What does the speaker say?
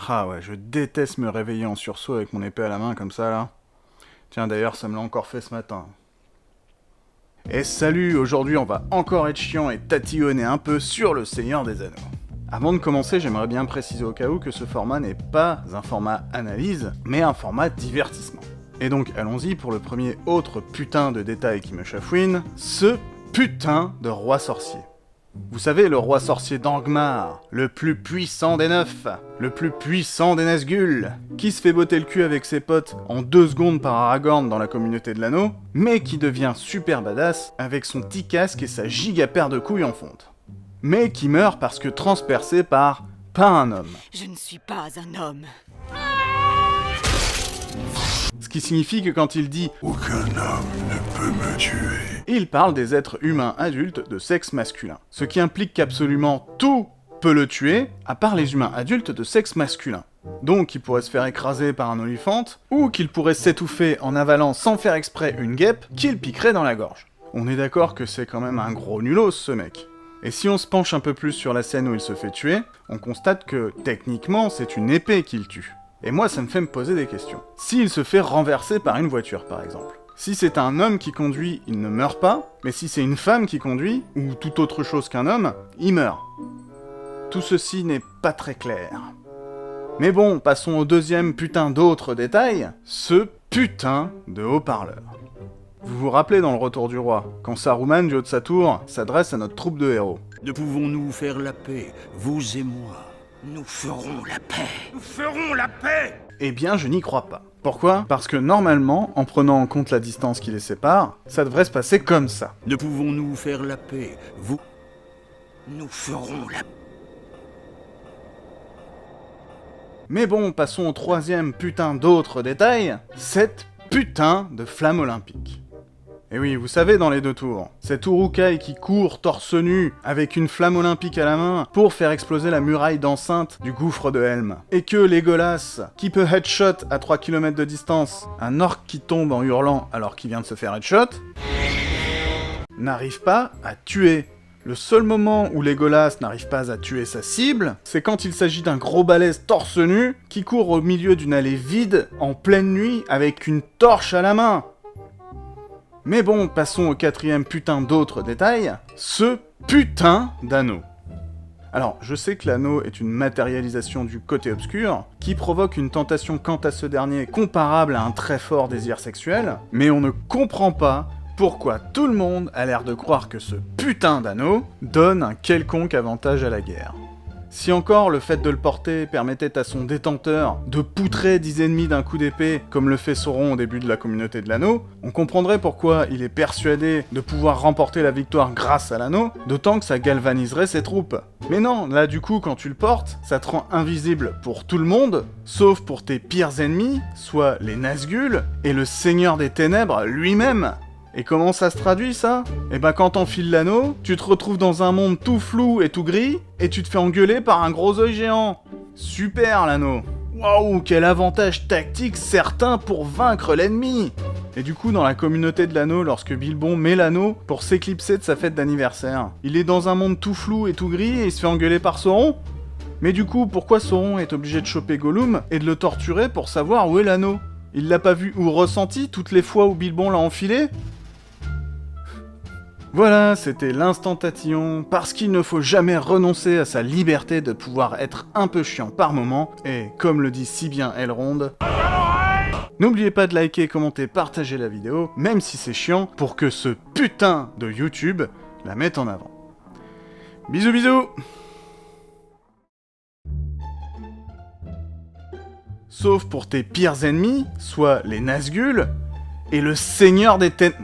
Ah ouais, je déteste me réveiller en sursaut avec mon épée à la main comme ça là. Tiens d'ailleurs, ça me l'a encore fait ce matin. Et salut, aujourd'hui on va encore être chiant et tatillonner un peu sur le Seigneur des Anneaux. Avant de commencer, j'aimerais bien préciser au cas où que ce format n'est pas un format analyse, mais un format divertissement. Et donc allons-y pour le premier autre putain de détail qui me chafouine, ce putain de roi sorcier. Vous savez, le roi sorcier d'Angmar, le plus puissant des 9, le plus puissant des Nazgûl, qui se fait botter le cul avec ses potes en 2 secondes par Aragorn dans la communauté de l'anneau, mais qui devient super badass avec son petit casque et sa giga paire de couilles en fonte. Mais qui meurt parce que transpercé par pas un homme. Je ne suis pas un homme. Ce qui signifie que quand il dit « Aucun homme ne peut me tuer », il parle des êtres humains adultes de sexe masculin. Ce qui implique qu'absolument tout peut le tuer, à part les humains adultes de sexe masculin. Donc il pourrait se faire écraser par un olifante, ou qu'il pourrait s'étouffer en avalant sans faire exprès une guêpe qu'il piquerait dans la gorge. On est d'accord que c'est quand même un gros nulos ce mec. Et si on se penche un peu plus sur la scène où il se fait tuer, on constate que, techniquement, c'est une épée qu'il tue. Et moi, ça me fait me poser des questions. S'il se fait renverser par une voiture, par exemple. Si c'est un homme qui conduit, il ne meurt pas, mais si c'est une femme qui conduit, ou toute autre chose qu'un homme, il meurt. Tout ceci n'est pas très clair. Mais bon, passons au deuxième putain d'autre détail, ce putain de haut-parleur. Vous vous rappelez dans le Retour du Roi, quand Saruman du haut de sa tour s'adresse à notre troupe de héros. Ne pouvons-nous faire la paix, vous et moi? Nous ferons la paix. Nous ferons la paix! Eh bien, je n'y crois pas. Pourquoi? Parce que normalement, en prenant en compte la distance qui les sépare, ça devrait se passer comme ça. Ne pouvons-nous faire la paix, vous? Nous ferons la paix. Mais bon, passons au troisième putain d'autre détail, cette putain de flamme olympique. Et oui, vous savez, dans les 2 tours, cet Uruk-hai qui court torse nu avec une flamme olympique à la main pour faire exploser la muraille d'enceinte du gouffre de Helm. Et que Legolas, qui peut headshot à 3 km de distance, un orc qui tombe en hurlant alors qu'il vient de se faire headshot, n'arrive pas à tuer. Le seul moment où Legolas n'arrive pas à tuer sa cible, c'est quand il s'agit d'un gros balèze torse nu qui court au milieu d'une allée vide en pleine nuit avec une torche à la main. Mais bon, passons au quatrième putain d'autre détail, ce putain d'anneau. Alors, je sais que l'anneau est une matérialisation du côté obscur, qui provoque une tentation quant à ce dernier comparable à un très fort désir sexuel, mais on ne comprend pas pourquoi tout le monde a l'air de croire que ce putain d'anneau donne un quelconque avantage à la guerre. Si encore le fait de le porter permettait à son détenteur de poutrer 10 ennemis d'un coup d'épée, comme le fait Sauron au début de la communauté de l'anneau, on comprendrait pourquoi il est persuadé de pouvoir remporter la victoire grâce à l'anneau, d'autant que ça galvaniserait ses troupes. Mais non, là du coup quand tu le portes, ça te rend invisible pour tout le monde, sauf pour tes pires ennemis, soit les Nazgûl, et le Seigneur des Ténèbres lui-même. Et comment ça se traduit ça? Eh ben quand t'enfiles l'anneau, tu te retrouves dans un monde tout flou et tout gris, et tu te fais engueuler par un gros œil géant. Super l'anneau. Waouh, quel avantage tactique certain pour vaincre l'ennemi. Et du coup dans la communauté de l'anneau, lorsque Bilbon met l'anneau pour s'éclipser de sa fête d'anniversaire, il est dans un monde tout flou et tout gris et il se fait engueuler par Sauron? Mais du coup, pourquoi Sauron est obligé de choper Gollum et de le torturer pour savoir où est l'anneau? Il l'a pas vu ou ressenti toutes les fois où Bilbon l'a enfilé? Voilà, c'était l'instant tatillon, parce qu'il ne faut jamais renoncer à sa liberté de pouvoir être un peu chiant par moment, et comme le dit si bien Elrond, n'oubliez pas de liker, commenter, partager la vidéo, même si c'est chiant, pour que ce putain de YouTube la mette en avant. Bisous bisous. Sauf pour tes pires ennemis, soit les Nazgûl, et le Seigneur des Ténèbres...